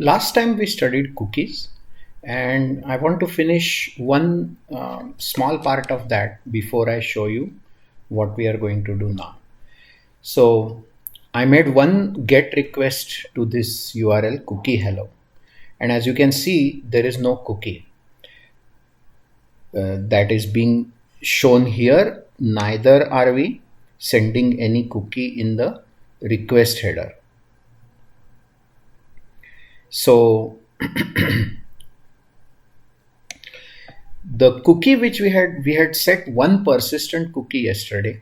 Last time we studied cookies, and I want to finish one small part of that before I show you what we are going to do now. So I made one GET request to this URL cookie hello, and as you can see, there is no cookie that is being shown here. Neither are we sending any cookie in the request header. So the cookie which we had set one persistent cookie yesterday,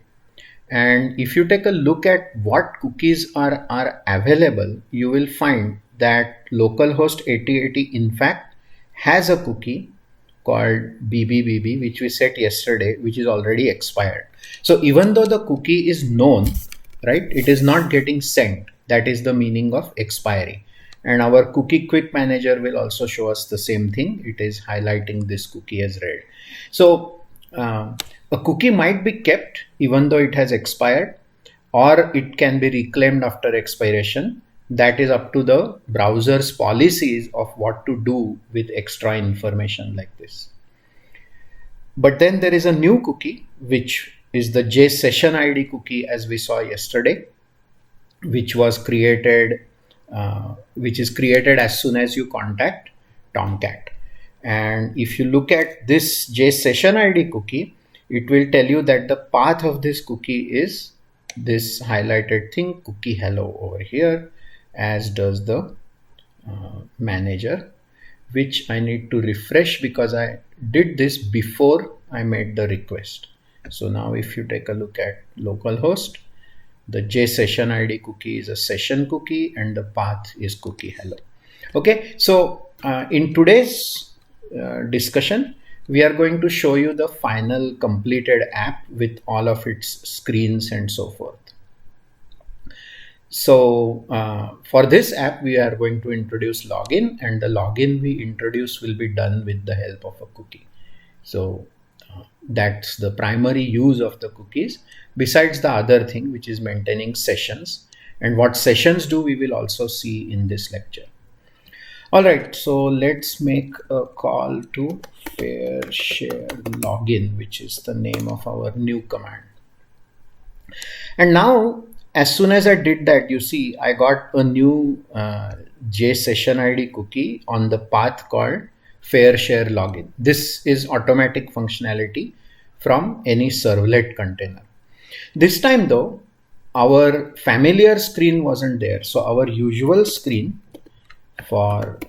and if you take a look at what cookies are available, you will find that localhost 8080 in fact has a cookie called BBBB which we set yesterday, which is already expired. So even though the cookie is known, right, it is not getting sent. That is the meaning of expiry. And our cookie quick manager will also show us the same thing. It is highlighting this cookie as red. So a cookie might be kept even though it has expired, or it can be reclaimed after expiration. That is up to the browser's policies of what to do with extra information like this. But then there is a new cookie, which is the JSessionID cookie, as we saw yesterday, which was created which is created as soon as you contact Tomcat. And if you look at this JSessionID cookie, it will tell you that the path of this cookie is this highlighted thing, cookie hello over here, as does the manager, which I need to refresh because I did this before I made the request. So now if you take a look at localhost, the JSessionID cookie is a session cookie and the path is cookie hello. Okay, so in today's discussion, we are going to show you the final completed app with all of its screens and so forth. So for this app, we are going to introduce login, and the login we introduce will be done with the help of a cookie. So that's the primary use of the cookies, besides the other thing, which is maintaining sessions. And what sessions do, we will also see in this lecture. All right, so let's make a call to fair share login, which is the name of our new command. And now, as soon as I did that, you see, I got a new JSessionID cookie on the path called fair share login. This is automatic functionality from any servlet container. This time though, our familiar screen wasn't there. So our usual screen for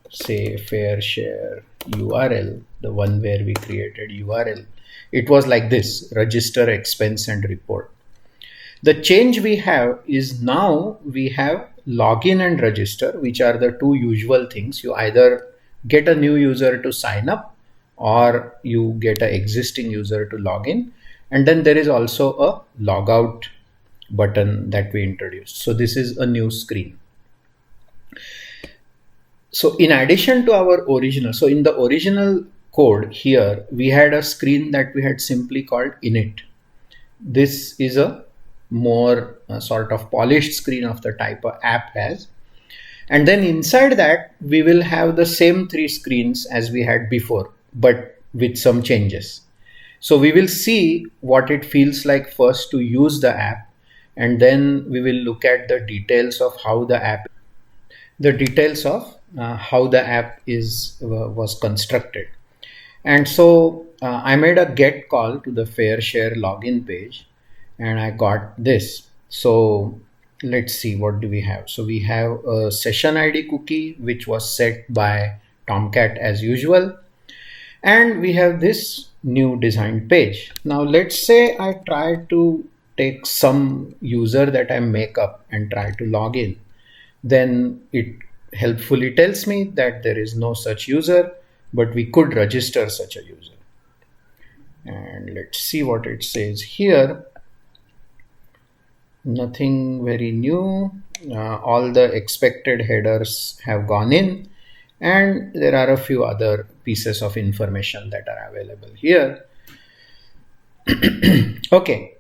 say fair share URL, the one where we created URL, it was like this: register, expense, and report. The change we have is now we have login and register, which are the two usual things. You either get a new user to sign up, or you get an existing user to log in. And then there is also a logout button that we introduced. So this is a new screen. So in addition to our original, so in the original code here, we had a screen that we had simply called init. This is a more sort of polished screen of the type a app has. And then inside that, we will have the same three screens as we had before, but with some changes. So we will see what it feels like first to use the app, and then we will look at the details of how the app, was constructed. And so I made a GET call to the fair share login page, and I got this. So let's see, what do we have? So we have a session ID cookie, which was set by Tomcat as usual. And we have this new design page. Now let's say I try to take some user that I make up and try to log in. Then it helpfully tells me that there is no such user, but we could register such a user. And let's see what it says here. Nothing very new. All the expected headers have gone in, and there are a few other pieces of information that are available here. Okay.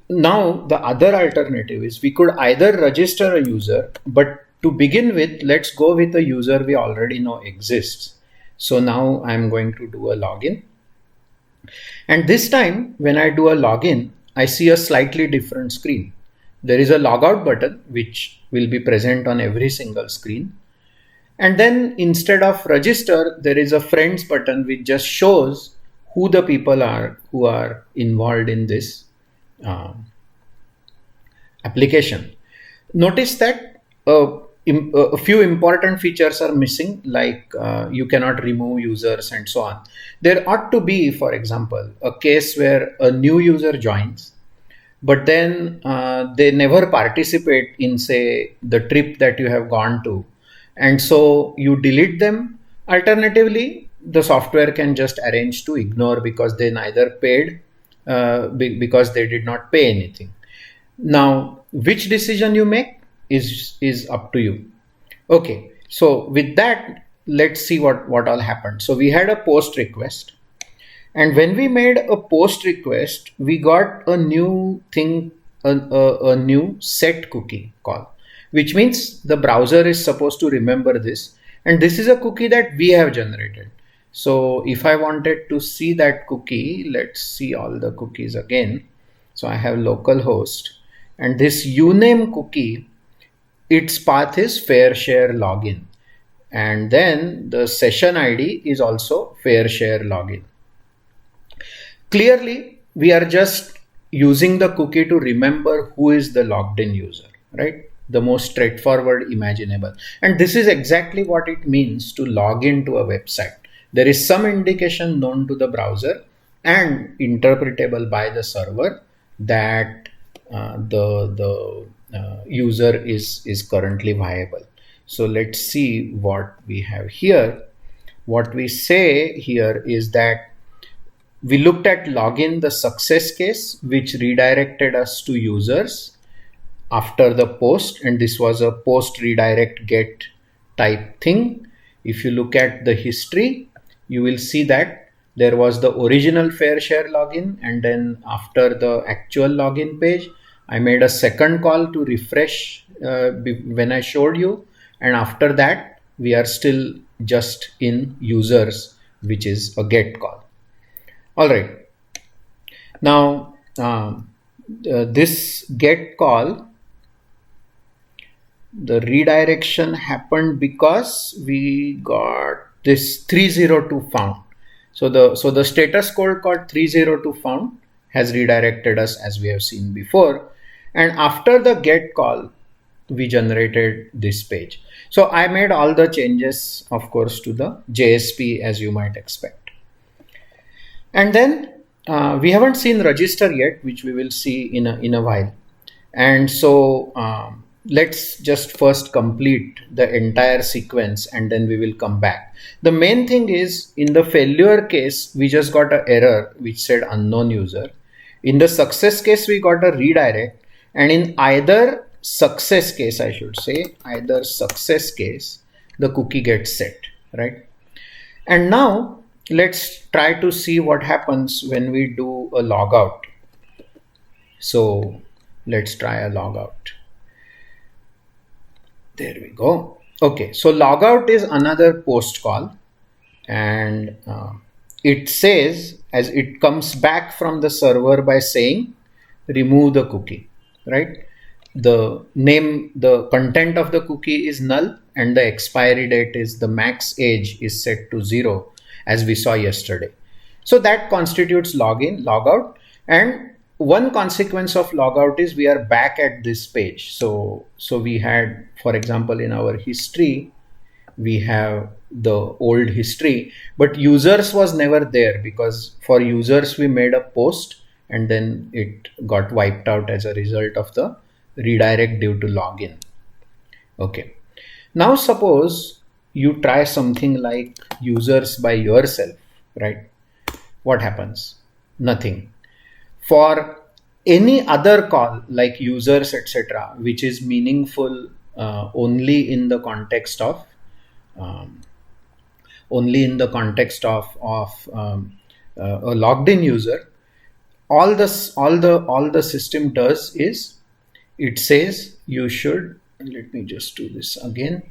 Now the other alternative is we could either register a user, but To begin with, let's go with a user we already know exists. So now I'm going to do a login. And this time when I do a login, I see a slightly different screen. There is a logout button which will be present on every single screen. And then instead of register, there is a friends button which just shows who the people are who are involved in this application. Notice that a few important features are missing, like you cannot remove users and so on. There ought to be, for example, a case where a new user joins, but then they never participate in, say, the trip that you have gone to. And so you delete them. Alternatively, the software can just arrange to ignore because they neither paid, because they did not pay anything. Now, which decision you make is up to you. Okay, so with that, let's see what all happened. So we had a post request, and when we made a post request, we got a new thing, a new set cookie call, which means the browser is supposed to remember this, and this is a cookie that we have generated. So if I wanted to see that cookie, let's see all the cookies again. So I have localhost, and this uname cookie, its path is fair share login, and then the session ID is also fair share login. Clearly, we are just using the cookie to remember who is the logged in user, right? The most straightforward imaginable. And this is exactly what it means to log into a website. There is some indication known to the browser and interpretable by the server that the user is currently viable. So let's see what we have here. What we say here is that we looked at login, the success case, which redirected us to users after the post, and this was a post redirect get type thing. If you look at the history, you will see that there was the original fair share login, and then after the actual login page, I made a second call to refresh when I showed you, and after that we are still just in users, which is a get call. All right. Now this get call, the redirection happened because we got this 302 found. So the status code called 302 found has redirected us, as we have seen before. And after the get call, we generated this page. So I made all the changes, of course, to the JSP, as you might expect. And then we haven't seen register yet, which we will see in a while. And so let's just first complete the entire sequence, and then we will come back. The main thing is, in the failure case, we just got an error which said unknown user. In the success case, we got a redirect, and in either success case, I should say, either success case, the cookie gets set, right? And now let's try to see what happens when we do a logout. So let's try a logout. There we go. Okay, so logout is another post call, and it says, as it comes back from the server by saying remove the cookie, right? The name, the content of the cookie is null, and the expiry date is, the max age is set to 0, as we saw yesterday. So that constitutes login, logout, and one consequence of logout is we are back at this page. So we had, for example, in our history, we have the old history, but users was never there, because for users we made a post and then it got wiped out as a result of the redirect due to login. Okay. Now suppose you try something like users by yourself, right? What happens? Nothing. For any other call like users, etc., which is meaningful only in the context of a logged in user, all the system does is it says you should let me just do this again.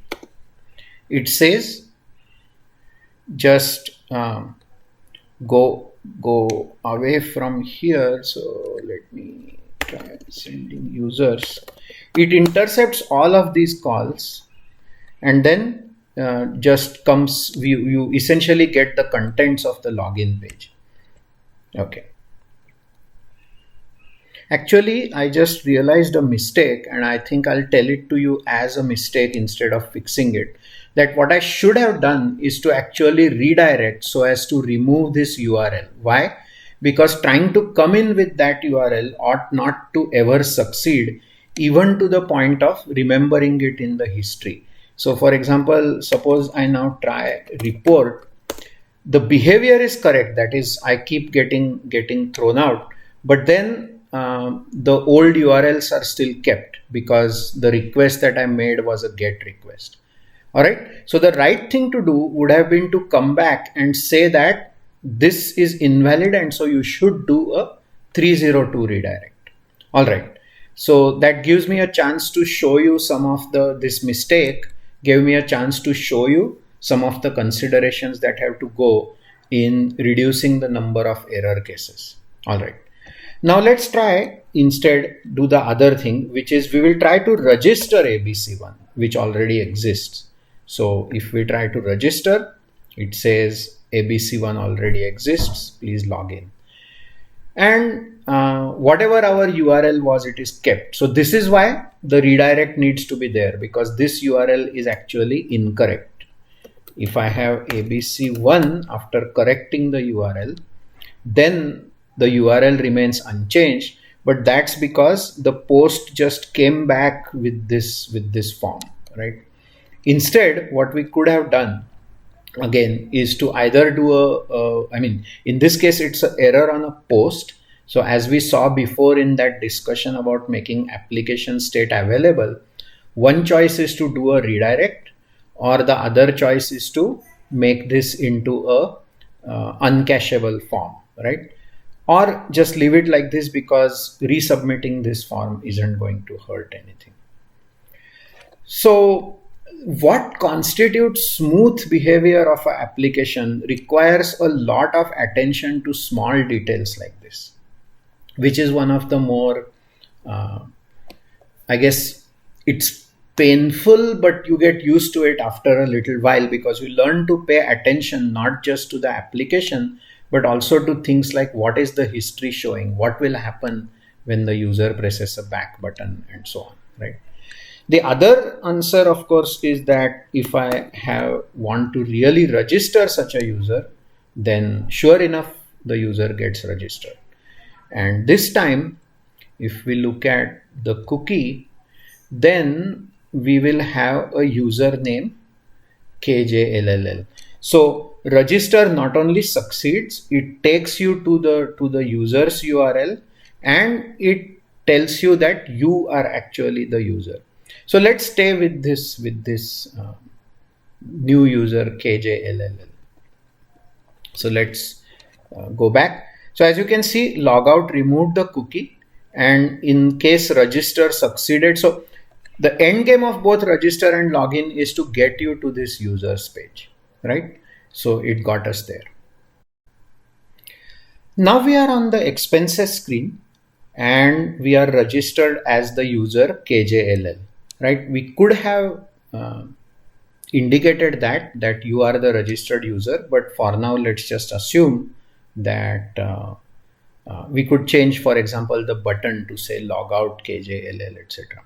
It says just go away from here. So let me try sending users. It intercepts all of these calls, and then just comes, you essentially get the contents of the login page. Okay. Actually, I just realized a mistake, and I think I'll tell it to you as a mistake instead of fixing it. That what I should have done is to actually redirect so as to remove this URL. Why? Because trying to come in with that URL ought not to ever succeed, even to the point of remembering it in the history. So for example, suppose I now try report. The behavior is correct, that is, I keep getting thrown out, but then the old URLs are still kept because the request that I made was a GET request. All right, so the right thing to do would have been to come back and say that this is invalid, and so you should do a 302 redirect. All right, so that gives me a chance to show you some of this mistake, gave me a chance to show you some of the considerations that have to go in reducing the number of error cases. All right, now let's try instead do the other thing, which is we will try to register ABC1, which already exists. So if we try to register, it says ABC1 already exists, please log in. And whatever our URL was, it is kept. So this is why the redirect needs to be there, because this URL is actually incorrect. If I have ABC1 after correcting the URL, then the URL remains unchanged, but that's because the post just came back with this form, right? Instead, what we could have done again is to either do in this case it's an error on a post. So as we saw before in that discussion about making application state available, one choice is to do a redirect, or the other choice is to make this into a uncacheable form, right? Or just leave it like this, because resubmitting this form isn't going to hurt anything. So what constitutes smooth behavior of an application requires a lot of attention to small details like this, which is one of the more, I guess it's painful, but you get used to it after a little while, because you learn to pay attention not just to the application, but also to things like what is the history showing, what will happen when the user presses a back button, and so on, right? The other answer, of course, is that if I want to really register such a user, then sure enough, the user gets registered. And this time, if we look at the cookie, then we will have a username KJLLL. So register not only succeeds, it takes you to the user's URL, and it tells you that you are actually the user. So let's stay with this new user KJLLL. So let's go back. So as you can see, logout removed the cookie, and in case register succeeded. So the end game of both register and login is to get you to this users page, right? So it got us there. Now we are on the expenses screen, and we are registered as the user KJLL, right? We could have indicated that you are the registered user, but for now, let's just assume that we could change, for example, the button to say logout KJLL, etc.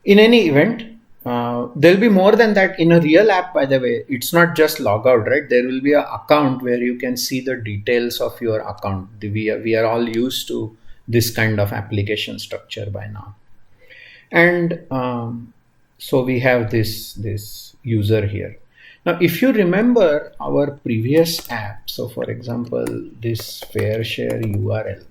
In any event, there'll be more than that in a real app. By the way, it's not just logout, right? There will be an account where you can see the details of your account. We are all used to this kind of application structure by now. And so we have this user here. Now, if you remember our previous app, so for example, this FairShare URL,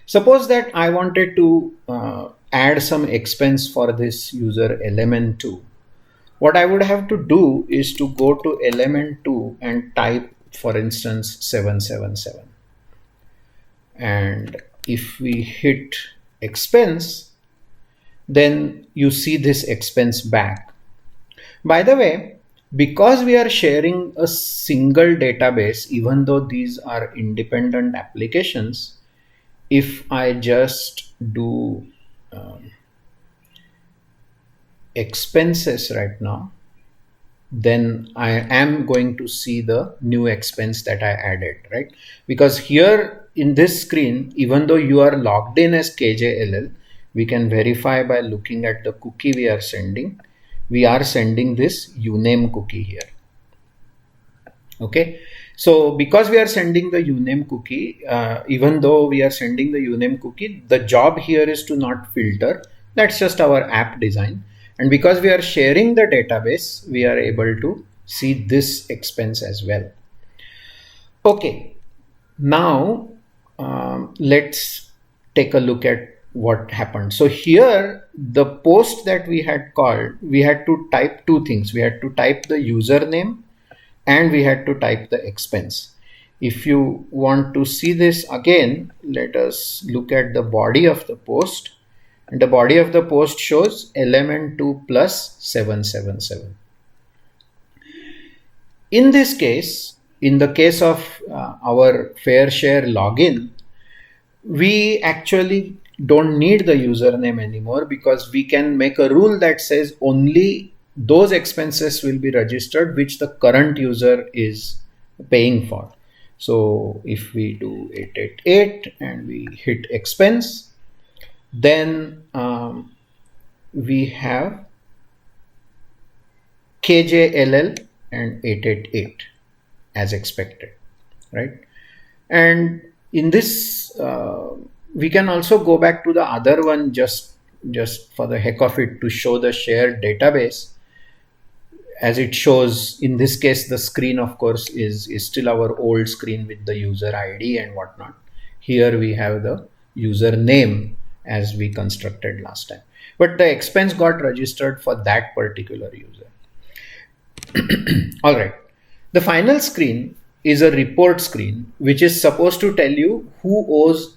suppose that I wanted to add some expense for this user element2. What I would have to do is to go to element2 and type, for instance, 777. And if we hit expense, then you see this expense back. By the way, because we are sharing a single database, even though these are independent applications, if I just do expenses right now, then I am going to see the new expense that I added, right? Because here in this screen, even though you are logged in as KJLL, we can verify by looking at the cookie we are sending. We are sending this uname cookie here. Okay, so because we are sending the uname cookie, even though we are sending the uname cookie, the job here is to not filter. That's just our app design. And because we are sharing the database, we are able to see this expense as well. Okay, now let's take a look at what happened. So here, the post that we had called, we had to type two things. We had to type the username and we had to type the expense. If you want to see this again, let us look at the body of the post. And the body of the post shows element2 plus 777. In this case, in the case of our fair share login, we actually don't need the username anymore, because we can make a rule that says only those expenses will be registered which the current user is paying for. So if we do 888 and we hit expense, then we have KJLL and 888 as expected, right? And in this, we can also go back to the other one just for the heck of it to show the shared database. As it shows, in this case, the screen, of course, is still our old screen with the user ID and whatnot. Here we have the username as we constructed last time. But the expense got registered for that particular user. All right. The final screen is a report screen, which is supposed to tell you who owes,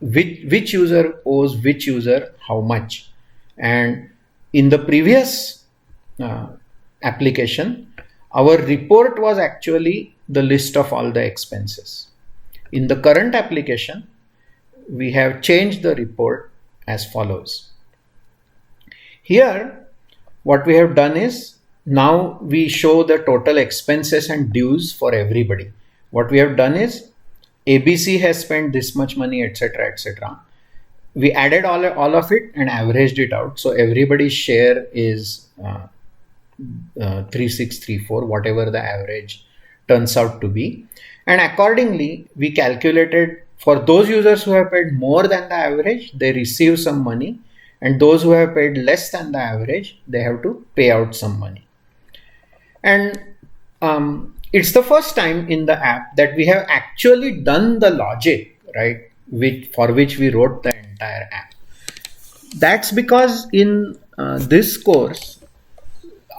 which user owes which user how much. And in the previous application, our report was actually the list of all the expenses. In the current application, we have changed the report as follows. Here, what we have done is, now we show the total expenses and dues for everybody. What we have done is, ABC has spent this much money, etc., etc. We added all of it and averaged it out. So everybody's share is 3634, whatever the average turns out to be. And accordingly, we calculated for those users who have paid more than the average, they receive some money. And those who have paid less than the average, they have to pay out some money. And it's the first time in the app that we have actually done the logic, right, for which we wrote the entire app. That's because in this course,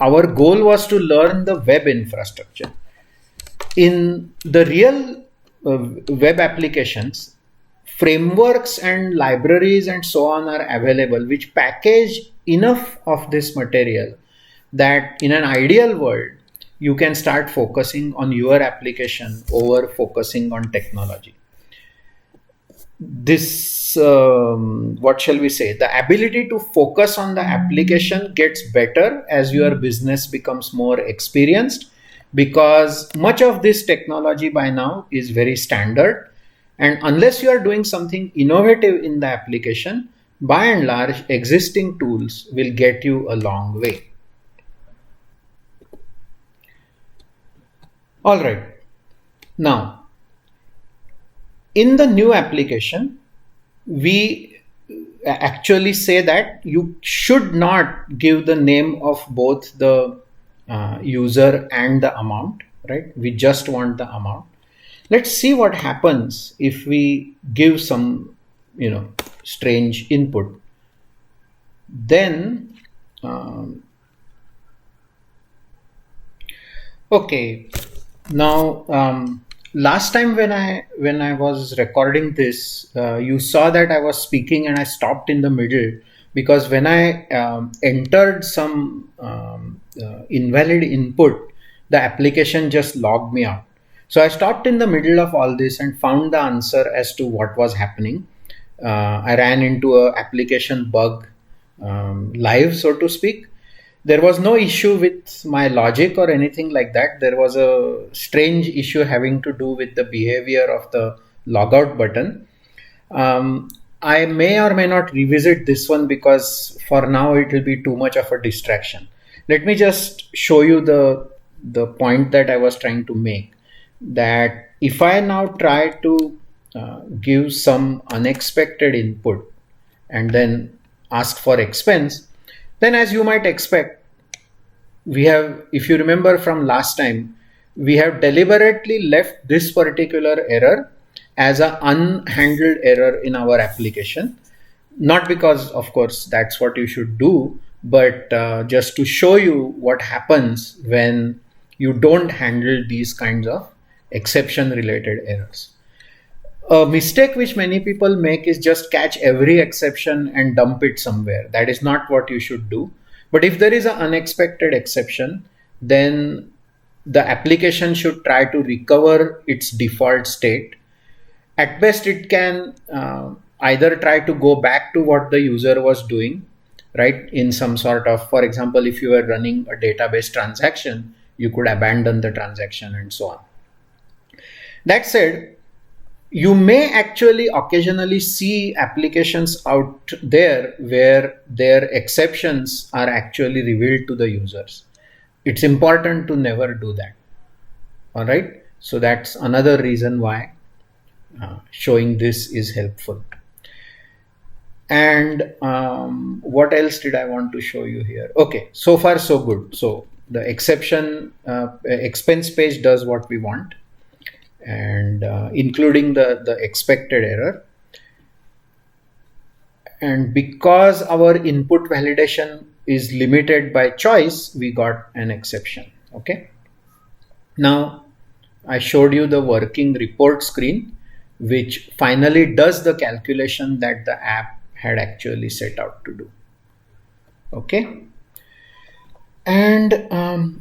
our goal was to learn the web infrastructure. In the real web applications, frameworks and libraries and so on are available, which package enough of this material that in an ideal world, you can start focusing on your application over focusing on technology. This, what shall we say, the ability to focus on the application gets better as your business becomes more experienced, because much of this technology by now is very standard. And unless you are doing something innovative in the application, by and large, existing tools will get you a long way. All right. Now, in the new application, we actually say that you should not give the name of both the user and the amount, right? We just want the amount. Let's see what happens if we give some, strange input. Then, okay. Now, last time when I was recording this, you saw that I was speaking and I stopped in the middle because when I entered some invalid input, the application just logged me out. So I stopped in the middle of all this and found the answer as to what was happening. I ran into a application bug live, so to speak. There was no issue with my logic or anything like that. There was a strange issue having to do with the behavior of the logout button. I may or may not revisit this one because for now it will be too much of a distraction. Let me just show you the point that I was trying to make, that if I now try to give some unexpected input and then ask for expense, then as you might expect, we have, if you remember from last time, we have deliberately left this particular error as an unhandled error in our application. Not because, of course, that's what you should do, but just to show you what happens when you don't handle these kinds of exception related errors. A mistake which many people make is just catch every exception and dump it somewhere. That is not what you should do. But if there is an unexpected exception, then the application should try to recover its default state. At best, it can either try to go back to what the user was doing, right? In some sort of, for example, if you were running a database transaction, you could abandon the transaction and so on. That said, you may actually occasionally see applications out there where their exceptions are actually revealed to the users. It's important to never do that. All right. So that's another reason why showing this is helpful. And what else did I want to show you here? Okay, so far so good. So the exception expense page does what we want, and including the expected error. And because our input validation is limited by choice, we got an exception. Okay. Now I showed you the working report screen, which finally does the calculation that the app had actually set out to do. Okay. And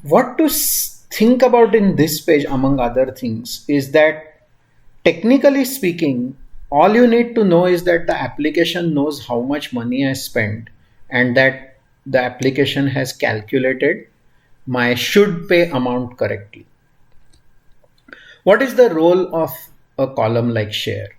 what to think about in this page, among other things, is that technically speaking, all you need to know is that the application knows how much money I spent and that the application has calculated my should pay amount correctly. What is the role of a column like share?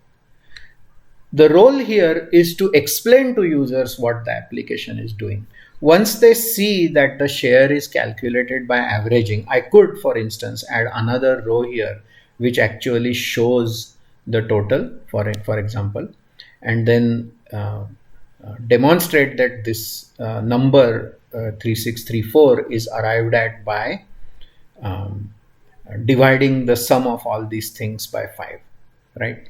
The role here is to explain to users what the application is doing. Once they see that the share is calculated by averaging, I could, for instance, add another row here which actually shows the total, for example, and then demonstrate that this number 3634 is arrived at by dividing the sum of all these things by 5, right?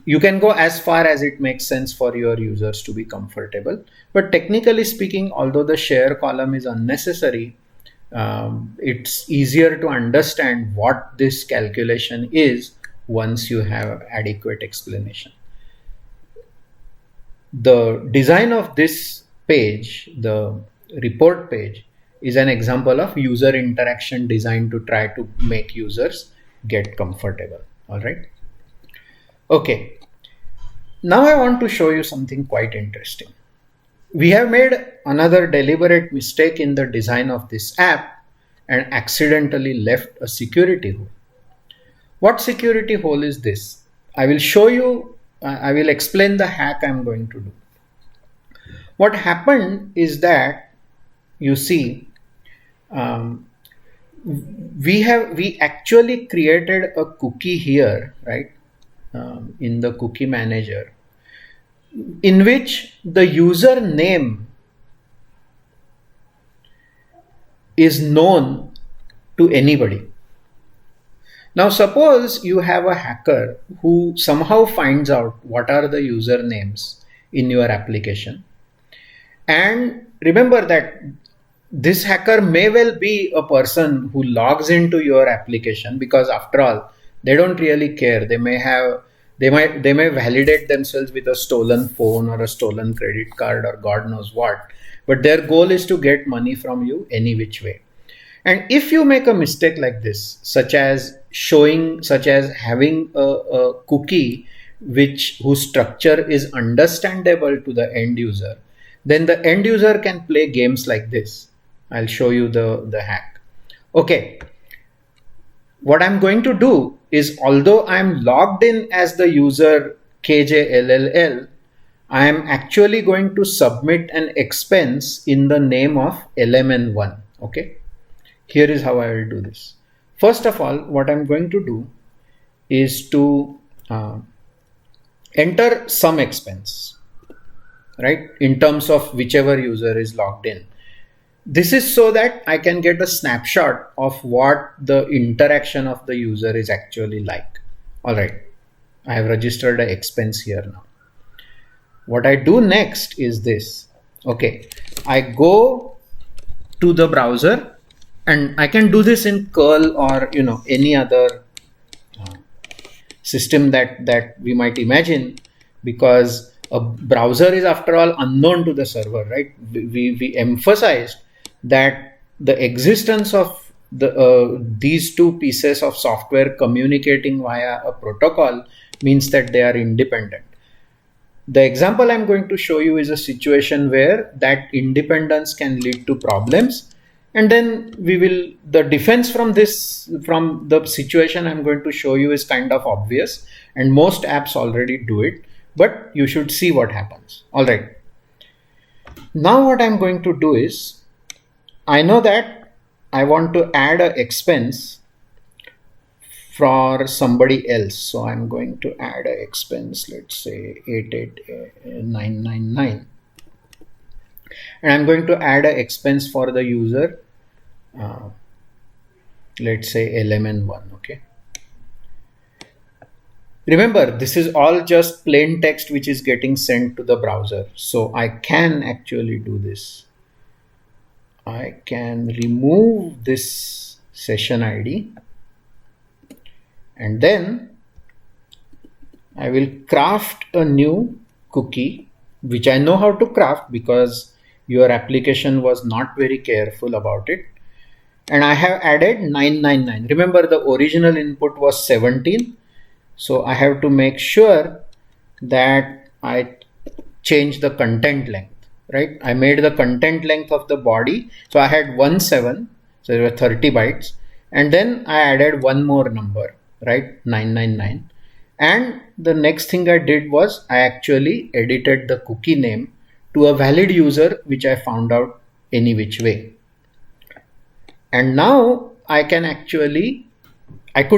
You can go as far as it makes sense for your users to be comfortable. But technically speaking, although the share column is unnecessary, it's easier to understand what this calculation is once you have adequate explanation. The design of this page, the report page, is an example of user interaction designed to try to make users get comfortable. All right. Okay, now I want to show you something quite interesting. We have made another deliberate mistake in the design of this app and accidentally left a security hole. What security hole is this? I will show you, I will explain the hack I'm going to do. What happened is that, you see, we actually created a cookie here, right? In the cookie manager, in which the user name is known to anybody. Now suppose you have a hacker who somehow finds out what are the usernames in your application, and remember that this hacker may well be a person who logs into your application, because after all, they don't really care. They may have They may validate themselves with a stolen phone or a stolen credit card or God knows what, but their goal is to get money from you any which way. And if you make a mistake like this, such as having a cookie whose structure is understandable to the end user, then the end user can play games like this. I'll show you the hack. Okay, what I'm going to do is, although I'm logged in as the user KJLLL, I am actually going to submit an expense in the name of LMN1. Okay, here is how I will do this. First of all, what I'm going to do is to enter some expense, right, in terms of whichever user is logged in. This is so that I can get a snapshot of what the interaction of the user is actually like. All right, I have registered an expense here now. What I do next is this. Okay, I go to the browser, and I can do this in curl or any other system that we might imagine, because a browser is after all unknown to the server, right? We emphasized that the existence of these two pieces of software communicating via a protocol means that they are independent. The example I'm going to show you is a situation where that independence can lead to problems, and then the defense from the situation I'm going to show you is kind of obvious, and most apps already do it, but you should see what happens. All right, now what I'm going to do is, I know that I want to add an expense for somebody else. So I'm going to add an expense, let's say 88999. And I'm going to add an expense for the user, let's say LMN1. Okay. Remember, this is all just plain text which is getting sent to the browser. So I can actually do this. I can remove this session ID, and then I will craft a new cookie, which I know how to craft because your application was not very careful about it. And I have added 999. Remember, the original input was 17. So I have to make sure that I change the content length. Right, I made the content length of the body, so I had 17, so there were 30 bytes, and then I added one more number, right, 999. And the next thing I did was I actually edited the cookie name to a valid user, which I found out any which way. And now I could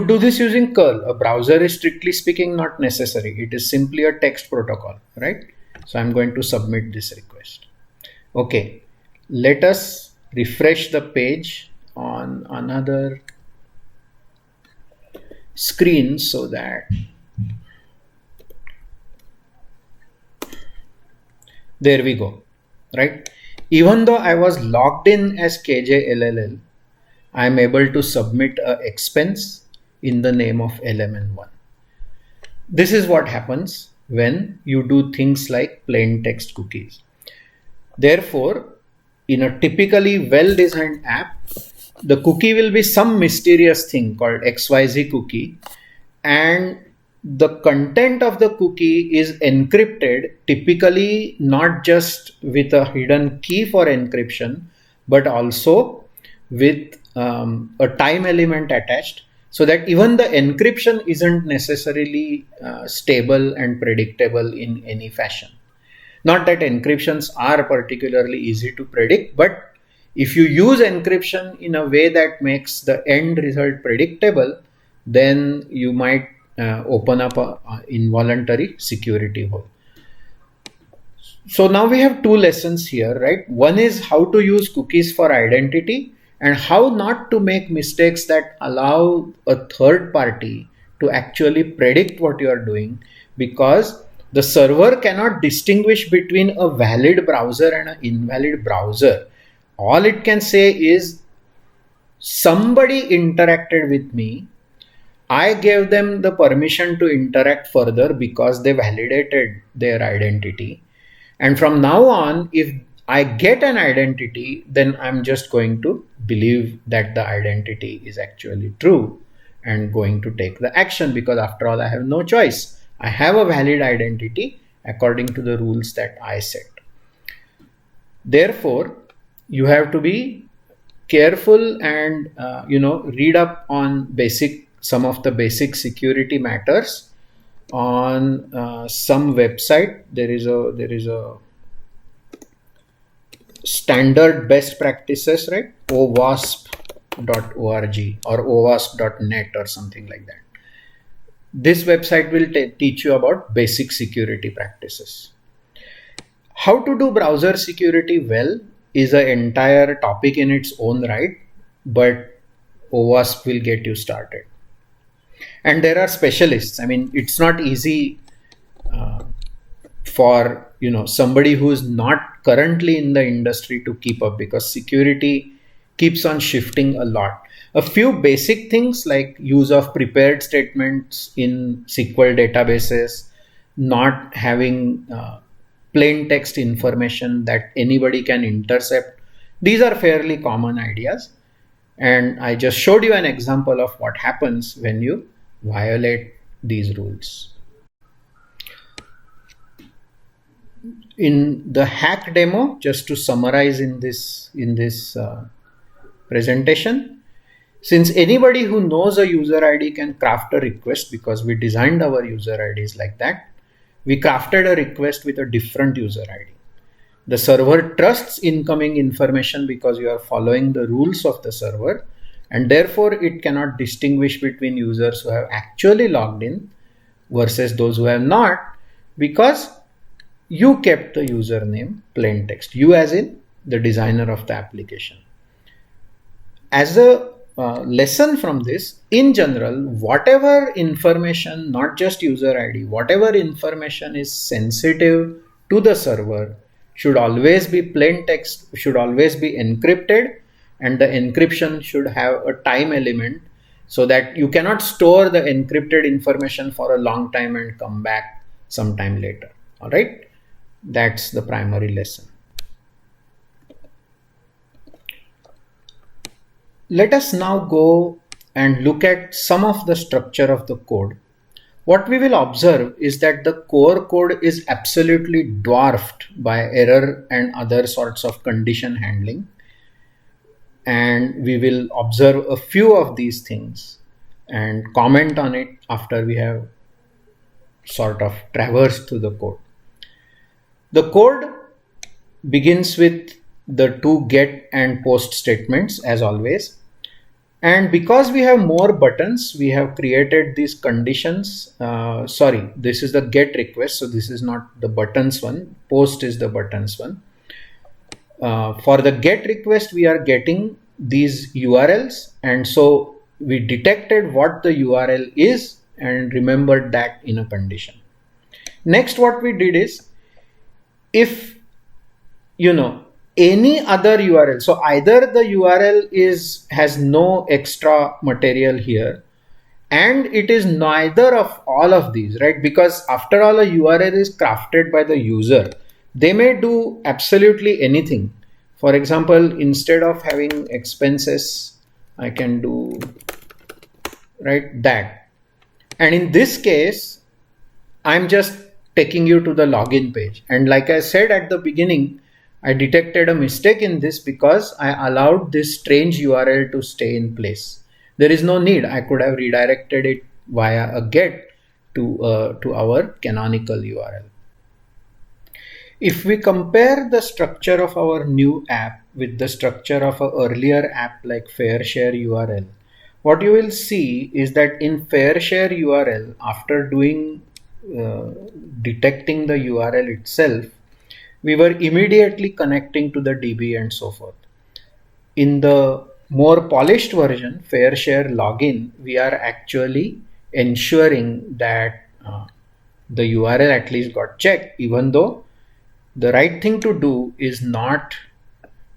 do this using curl. A browser is strictly speaking not necessary. It is simply a text protocol, right? So I'm going to submit this request. Okay, let us refresh the page on another screen so that there we go, right? Even though I was logged in as KJLLL, I am able to submit an expense in the name of LMN1. This is what happens when you do things like plain text cookies. Therefore, in a typically well-designed app, the cookie will be some mysterious thing called XYZ cookie, and the content of the cookie is encrypted, typically not just with a hidden key for encryption, but also with a time element attached, so that even the encryption isn't necessarily stable and predictable in any fashion. Not that encryptions are particularly easy to predict, but if you use encryption in a way that makes the end result predictable, then you might open up an involuntary security hole. So now we have two lessons here, right? One is how to use cookies for identity and how not to make mistakes that allow a third party to actually predict what you are doing, because the server cannot distinguish between a valid browser and an invalid browser. All it can say is somebody interacted with me I gave them the permission to interact further because they validated their identity. And from now on, if I get an identity, then I'm just going to believe that the identity is actually true and going to take the action, because after all, I have no choice. I have a valid identity according to the rules that I set. Therefore, you have to be careful and read up on some of the basic security matters on some website. There is a standard best practices, right? owasp.org or owasp.net or something like that. This website will teach you about basic security practices. How to do browser security well is an entire topic in its own right, but OWASP will get you started. And there are specialists. I mean, it's not easy for somebody who is not currently in the industry to keep up, because security keeps on shifting a lot. A few basic things like use of prepared statements in SQL databases, not having plain text information that anybody can intercept. These are fairly common ideas. And I just showed you an example of what happens when you violate these rules. In the hack demo, just to summarize in this presentation, since anybody who knows a user ID can craft a request, because we designed our user IDs like that, we crafted a request with a different user ID. The server trusts incoming information because you are following the rules of the server, and therefore it cannot distinguish between users who have actually logged in versus those who have not, because you kept the username plain text, you as in the designer of the application. As a lesson from this, in general, whatever information, not just user ID, whatever information is sensitive to the server should always be plain text, should always be encrypted, and the encryption should have a time element so that you cannot store the encrypted information for a long time and come back sometime later. All right. That's the primary lesson. Let us now go and look at some of the structure of the code. What we will observe is that the core code is absolutely dwarfed by error and other sorts of condition handling. And we will observe a few of these things and comment on it after we have sort of traversed through the code. The code begins with the two get and post statements as always. And because we have more buttons, we have created these conditions. This is the get request. So this is not the buttons one. Post is the buttons one. For the get request, we are getting these URLs. And so we detected what the URL is and remembered that in a condition. Next, what we did is, if any other URL, so either the URL has no extra material here, and it is neither of all of these, right? Because after all, a URL is crafted by the user. They may do absolutely anything. For example, instead of having expenses, I can do that. And in this case, I'm just taking you to the login page. And like I said at the beginning, I detected a mistake in this because I allowed this strange URL to stay in place. There is no need. I could have redirected it via a get to our canonical URL. If we compare the structure of our new app with the structure of an earlier app like FairShare URL, what you will see is that in FairShare URL, after doing detecting the URL itself, we were immediately connecting to the DB and so forth. In the more polished version, FairShare login, we are actually ensuring that the URL at least got checked, even though the right thing to do is not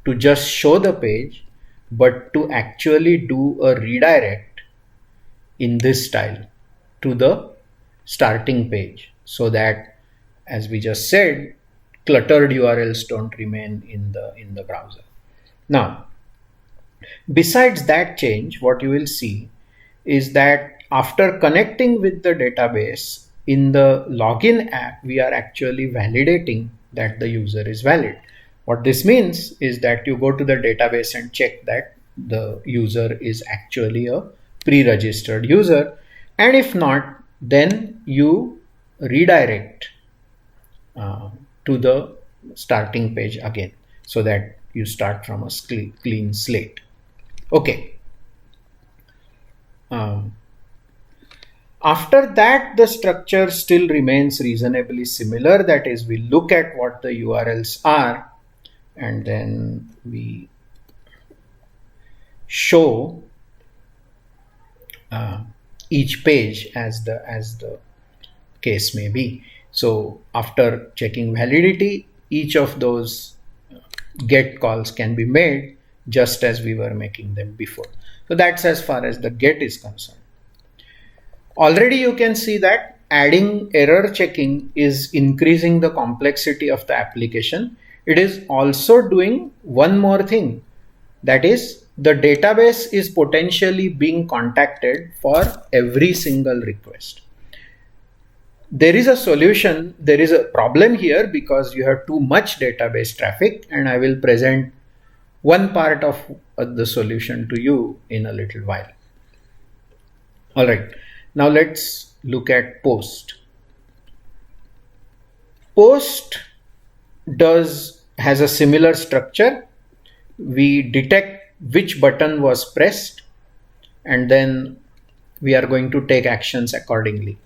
to just show the page, but to actually do a redirect in this style to the starting page, so that, as we just said, cluttered URLs don't remain in the browser. Now, besides that change, what you will see is that after connecting with the database in the login app, we are actually validating that the user is valid. What this means is that you go to the database and check that the user is actually a pre-registered user, and if not, then you redirect to the starting page again, so that you start from a clean slate. Okay. After that, the structure still remains reasonably similar. That is, we look at what the URLs are, and then we show each page as the case may be. So after checking validity, each of those get calls can be made just as we were making them before. So that's as far as the get is concerned. Already you can see that adding error checking is increasing the complexity of the application. It is also doing one more thing, that is, the database is potentially being contacted for every single request. There is a solution, there is a problem here because you have too much database traffic, and I will present one part of the solution to you in a little while. All right, now let's look at post. Post has a similar structure. We detect which button was pressed, and then we are going to take actions accordingly.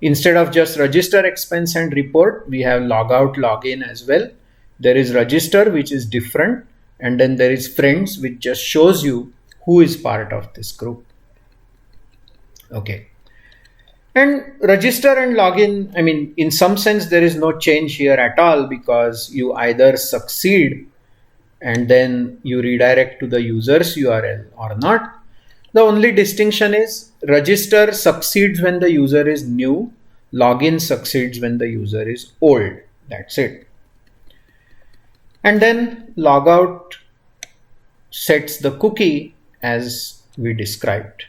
Instead of just register expense and report, we have log out, log in as well. There is register, which is different, and then there is friends, which just shows you who is part of this group. Okay. And register and login, I mean, in some sense, there is no change here at all, because you either succeed and then you redirect to the user's URL or not. The only distinction is register succeeds when the user is new, login succeeds when the user is old. That's it. And then logout sets the cookie as we described.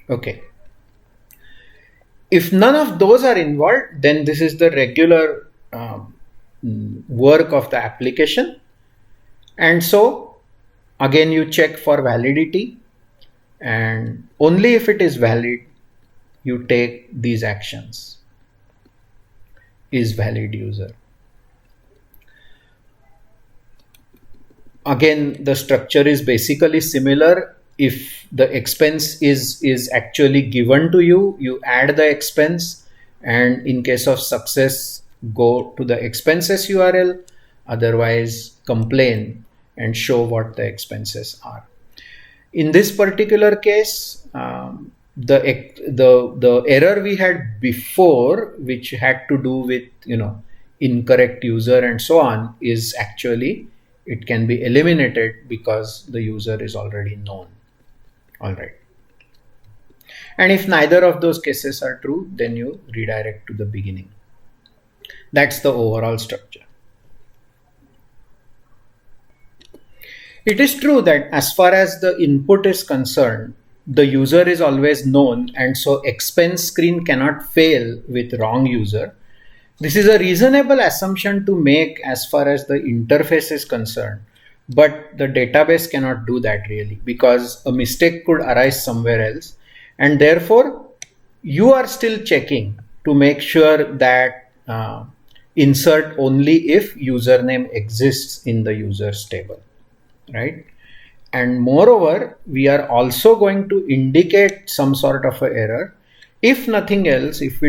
Okay. If none of those are involved, then this is the regular work of the application. And so again, you check for validity, and only if it is valid, you take these actions. Is valid user. Again, the structure is basically similar. If the expense is actually given to you, you add the expense, and in case of success, go to the expenses URL, otherwise complain and show what the expenses are. In this particular case, the error we had before, which had to do with incorrect user and so on, is actually, it can be eliminated because the user is already known. All right. And if neither of those cases are true, then you redirect to the beginning. That's the overall structure. It is true that as far as the input is concerned, the user is always known, and so expense screen cannot fail with wrong user. This is a reasonable assumption to make as far as the interface is concerned, but the database cannot do that really, because a mistake could arise somewhere else, and therefore you are still checking to make sure that insert only if username exists in the users table, right? And moreover, we are also going to indicate some sort of an error. If nothing else, if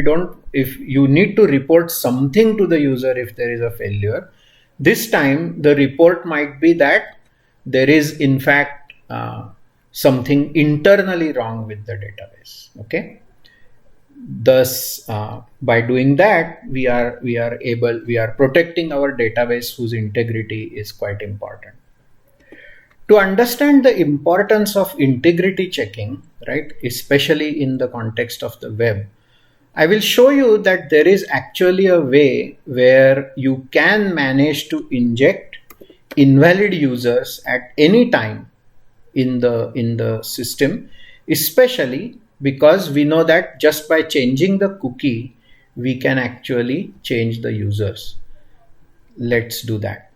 you need to report something to the user if there is a failure, this time the report might be that there is in fact something internally wrong with the database. Okay. Thus, by doing that, we are protecting our database, whose integrity is quite important. To understand the importance of integrity checking, right, especially in the context of the web, I will show you that there is actually a way where you can manage to inject invalid users at any time in the system, especially because we know that just by changing the cookie, we can actually change the users. Let's do that.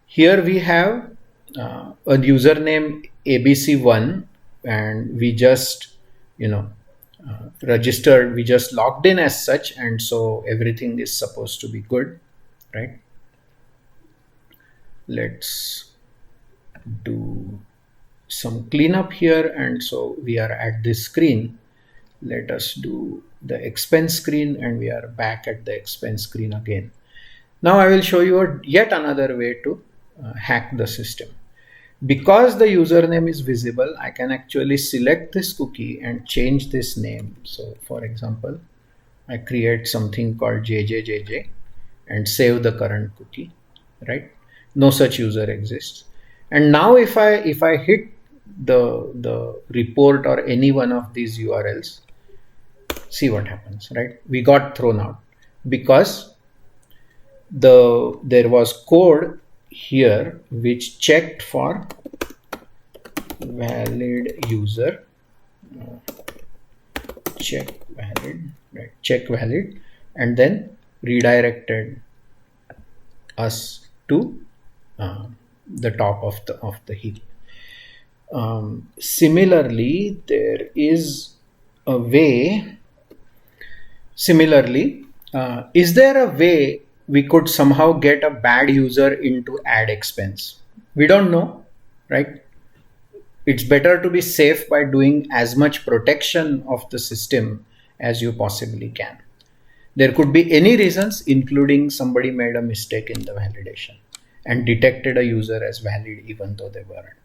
Here we have a username ABC1, and we just, registered, we just logged in as such, and so everything is supposed to be good, right? Let's do some cleanup here, and so we are at this screen. Let us do the expense screen, and we are back at the expense screen again. Now I will show you yet another way to hack the system. Because the username is visible, I can actually select this cookie and change this name. So for example, I create something called JJJJ and save the current cookie, right? No such user exists. And now if I hit the report or any one of these URLs, see what happens, right? We got thrown out because there was code here which checked for valid user, check valid, right? Check valid, and then redirected us to the top of the heap. Similarly, there is a way. Similarly, is there a way we could somehow get a bad user into ad expense? We don't know, right? It's better to be safe by doing as much protection of the system as you possibly can. There could be any reasons, including somebody made a mistake in the validation and detected a user as valid even though they weren't.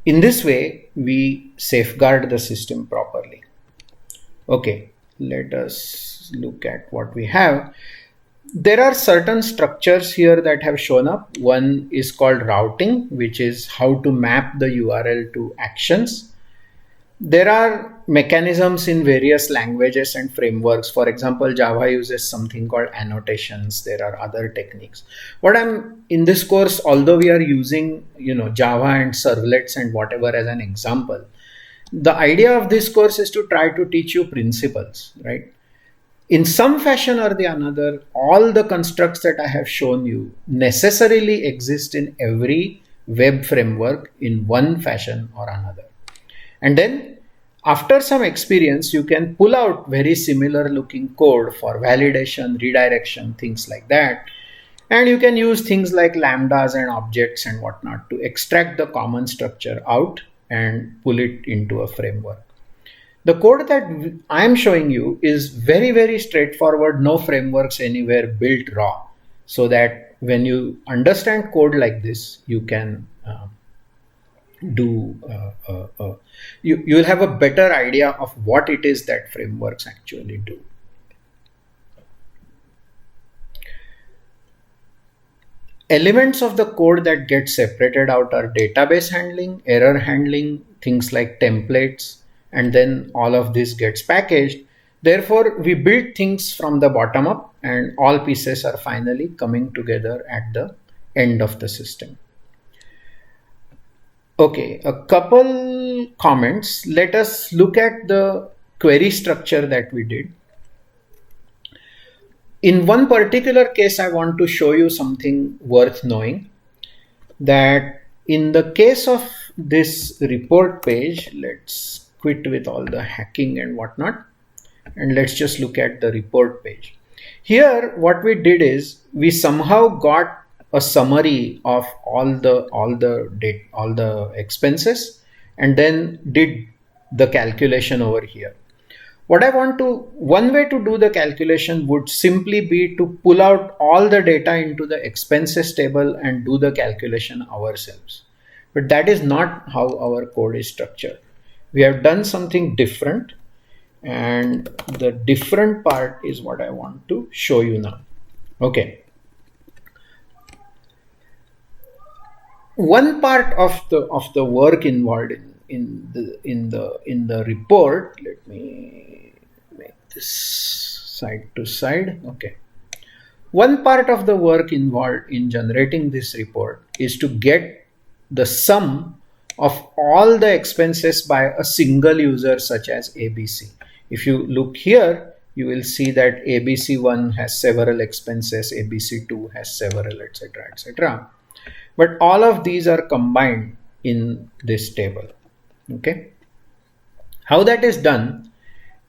In this way, we safeguard the system properly. Okay, let us look at what we have. There are certain structures here that have shown up. One is called routing, which is how to map the URL to actions. There are mechanisms in various languages and frameworks. For example, Java uses something called annotations. There are other techniques. What I'm in this course, although we are using, Java and servlets and whatever as an example, the idea of this course is to try to teach you principles, right? In some fashion or the another, all the constructs that I have shown you necessarily exist in every web framework in one fashion or another. And then after some experience, you can pull out very similar looking code for validation, redirection, things like that. And you can use things like lambdas and objects and whatnot to extract the common structure out and pull it into a framework. The code that I am showing you is very, very straightforward, no frameworks anywhere, built raw, so that when you understand code like this, you can you'll have a better idea of what it is that frameworks actually do. Elements of the code that get separated out are database handling, error handling, things like templates, and then all of this gets packaged. Therefore, we build things from the bottom up, and all pieces are finally coming together at the end of the system. Okay, a couple comments. Let us look at the query structure that we did. In one particular case, I want to show you something worth knowing, that in the case of this report page, let's quit with all the hacking and whatnot, and let's just look at the report page. Here, what we did is we somehow got a summary of all the expenses and then did the calculation over here. One way to do the calculation would simply be to pull out all the data into the expenses table and do the calculation ourselves. But that is not how our code is structured. We have done something different, and the different part is what I want to show you now. Okay. One part of the work involved in the report, let me make this side to side. Okay. One part of the work involved in generating this report is to get the sum of all the expenses by a single user such as ABC. If you look here, you will see that ABC1 has several expenses, ABC2 has several, etc., etc. But all of these are combined in this table. Okay. How that is done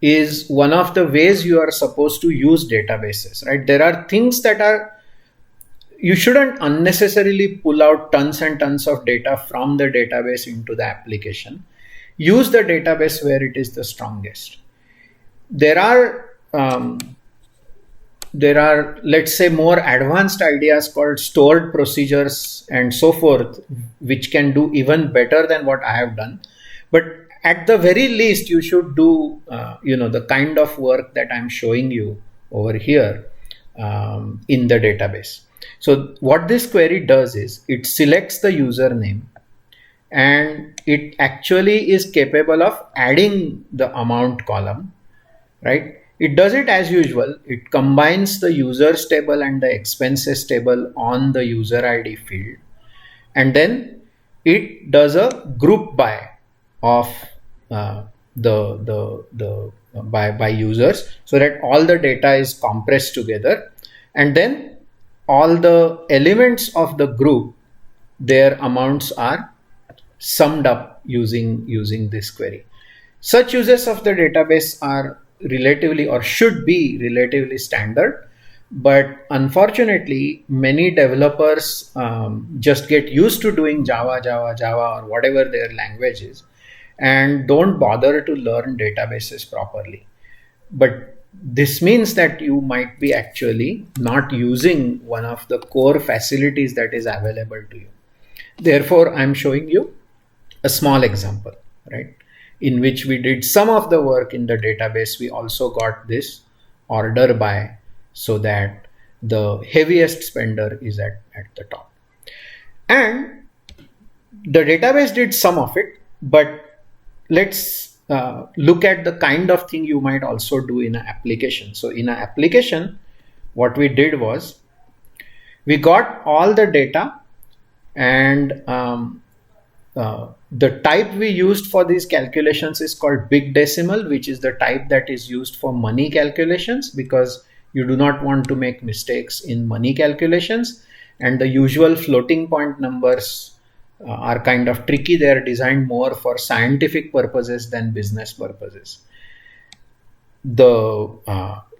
is one of the ways you are supposed to use databases, right? There are things that are, you shouldn't unnecessarily pull out tons and tons of data from the database into the application. Use the database where it is the strongest. There are, let's say, more advanced ideas called stored procedures and so forth, which can do even better than what I have done. But at the very least, you should do, the kind of work that I'm showing you over here in the database. So what this query does is it selects the username, and it actually is capable of adding the amount column, right? It does it as usual. It combines the users table and the expenses table on the user ID field, and then it does a group by of by users, so that all the data is compressed together, and then all the elements of the group, their amounts are summed up using this query. Such uses of the database are relatively, or should be relatively, standard, but unfortunately many developers just get used to doing Java or whatever their language is, and don't bother to learn databases properly. But this means that you might be actually not using one of the core facilities that is available to you. Therefore, I'm showing you a small example, right, in which we did some of the work in the database. We also got this order by, so that the heaviest spender is at the top. And the database did some of it, but let's look at the kind of thing you might also do in an application. So in an application, what we did was we got all the data, and the type we used for these calculations is called big decimal, which is the type that is used for money calculations, because you do not want to make mistakes in money calculations. And the usual floating point numbers are kind of tricky. They are designed more for scientific purposes than business purposes. The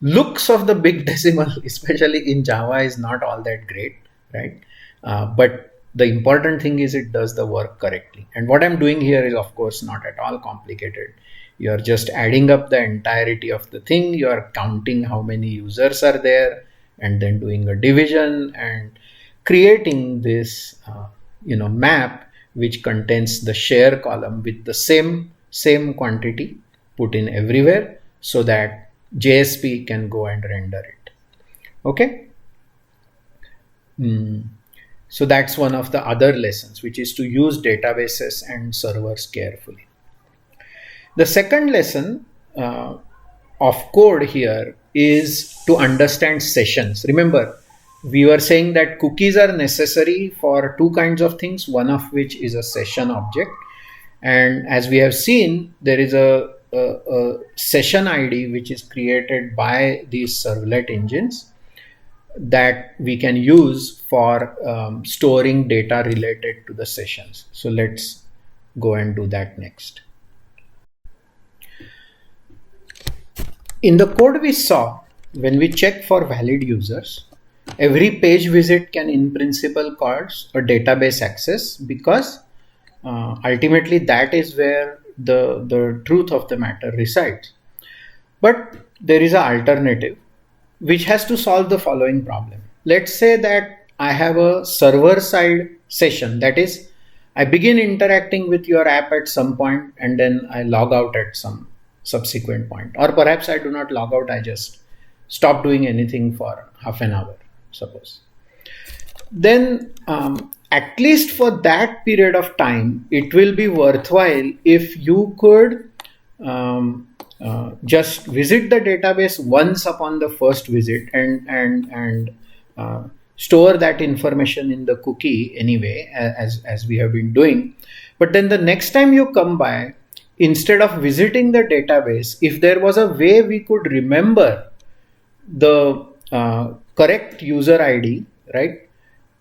looks of the big decimal, especially in Java, is not all that great, right? But the important thing is it does the work correctly. And what I'm doing here is, of course, not at all complicated. You're just adding up the entirety of the thing. You're counting how many users are there, and then doing a division and creating this map which contains the share column with the same quantity put in everywhere, so that JSP can go and render it. Okay. So that's one of the other lessons, which is to use databases and servers carefully. The second lesson of code here is to understand sessions. Remember, we were saying that cookies are necessary for two kinds of things, one of which is a session object. And as we have seen, there is a session ID which is created by these servlet engines that we can use for storing data related to the sessions. So let's go and do that next. In the code we saw, when we check for valid users, every page visit can in principle cause a database access, because ultimately that is where the truth of the matter resides. But there is an alternative which has to solve the following problem. Let's say that I have a server side session, that is, I begin interacting with your app at some point and then I log out at some subsequent point, or perhaps I do not log out, I just stop doing anything for half an hour, suppose. then at least for that period of time, it will be worthwhile if you could just visit the database once upon the first visit and store that information in the cookie anyway, as we have been doing. But then the next time you come by, instead of visiting the database, if there was a way we could remember the correct user ID, right,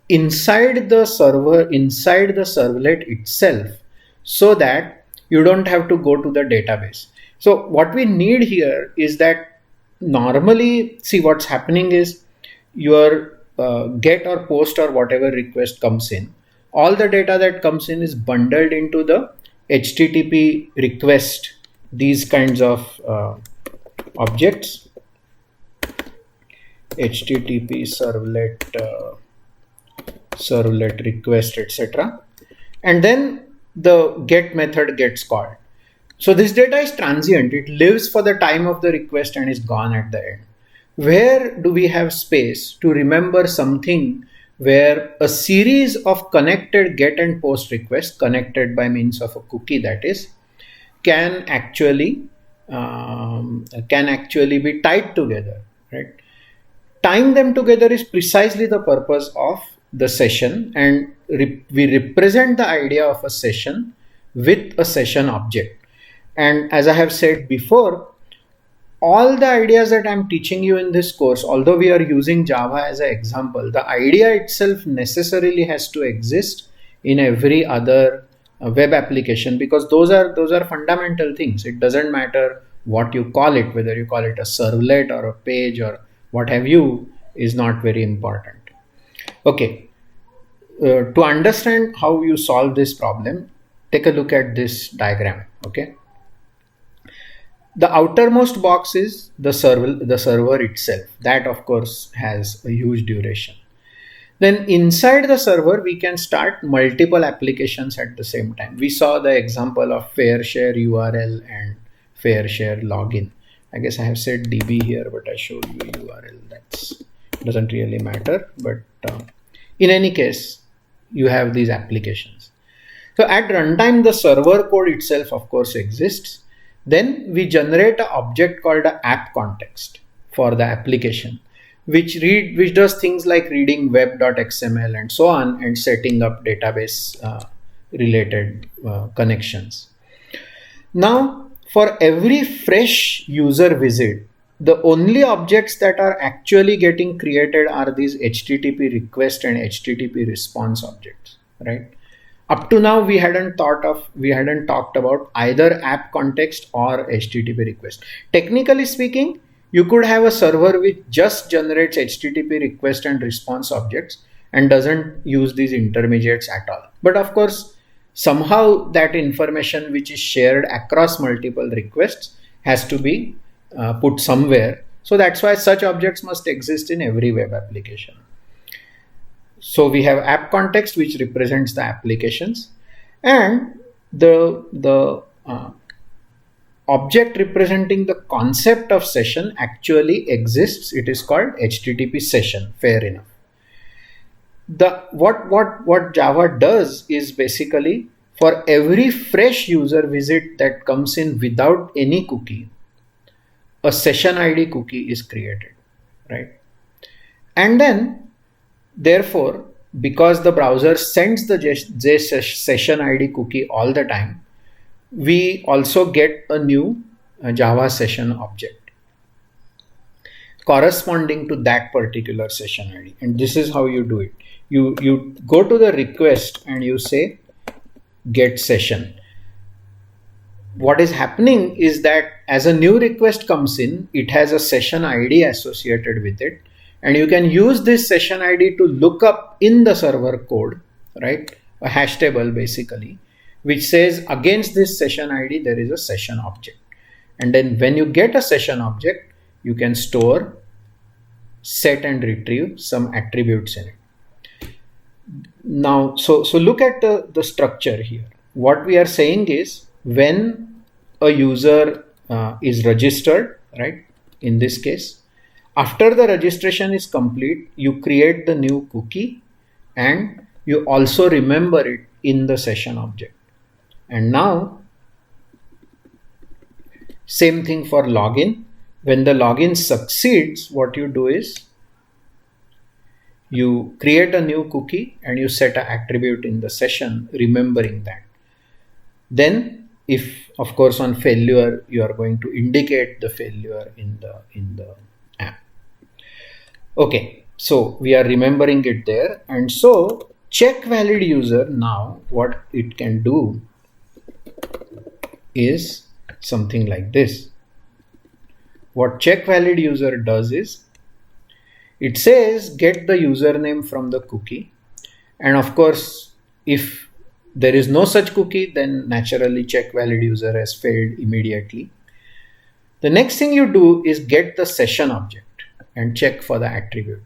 inside the server, inside the servlet itself, so that you don't have to go to the database. So what we need here is that normally, see, what's happening is your get or post or whatever request comes in, all the data that comes in is bundled into the HTTP request, these kinds of objects, HTTP servlet request, etc. And then the get method gets called. So this data is transient. It lives for the time of the request and is gone at the end. Where do we have space to remember something where a series of connected get and post requests, connected by means of a cookie, that is, can actually be tied together, right? Tying them together is precisely the purpose of the session, and we represent the idea of a session with a session object. And as I have said before, all the ideas that I'm teaching you in this course, although we are using Java as an example, the idea itself necessarily has to exist in every other web application, because those are fundamental things. It doesn't matter what you call it, whether you call it a servlet or a page or what have you, is not very important. Okay, to understand how you solve this problem, take a look at this diagram. Okay, the outermost box is the server itself. That of course has a huge duration. Then inside the server, we can start multiple applications at the same time. We saw the example of fair share URL and fair share login. I guess I have said DB here, but I showed you URL. That doesn't really matter. But in any case, you have these applications. So at runtime, the server code itself, of course, exists. Then we generate an object called an app context for the application, which does things like reading web.xml and so on, and setting up database related connections. Now, for every fresh user visit, the only objects that are actually getting created are these HTTP request and HTTP response objects, right? Up to now, we hadn't talked about either app context or HTTP request. Technically speaking, you could have a server which just generates HTTP request and response objects and doesn't use these intermediates at all. But of course, somehow that information which is shared across multiple requests has to be put somewhere. So that's why such objects must exist in every web application. So we have app context, which represents the applications, and the object representing the concept of session actually exists. It is called HTTP session. Fair enough. What Java does is basically, for every fresh user visit that comes in without any cookie, a session ID cookie is created, right? And then, therefore, because the browser sends the session ID cookie all the time, we also get a new Java session object corresponding to that particular session ID. And this is how you do it. You go to the request and you say get session. What is happening is that as a new request comes in, it has a session ID associated with it. And you can use this session ID to look up in the server code, right? A hash table basically, which says against this session ID, there is a session object. And then when you get a session object, you can store, set and retrieve some attributes in it. Now, so look at the structure here. What we are saying is when a user is registered, right? In this case, after the registration is complete, you create the new cookie, and you also remember it in the session object. And now same thing for login. When the login succeeds, what you do is you create a new cookie and you set an attribute in the session remembering that. Then if of course on failure, you are going to indicate the failure in the app. Okay, so we are remembering it there. And so check valid user, now what it can do is something like this. What check valid user does is it says get the username from the cookie, and of course if there is no such cookie, then naturally check valid user has failed immediately. The next thing you do is get the session object and check for the attribute.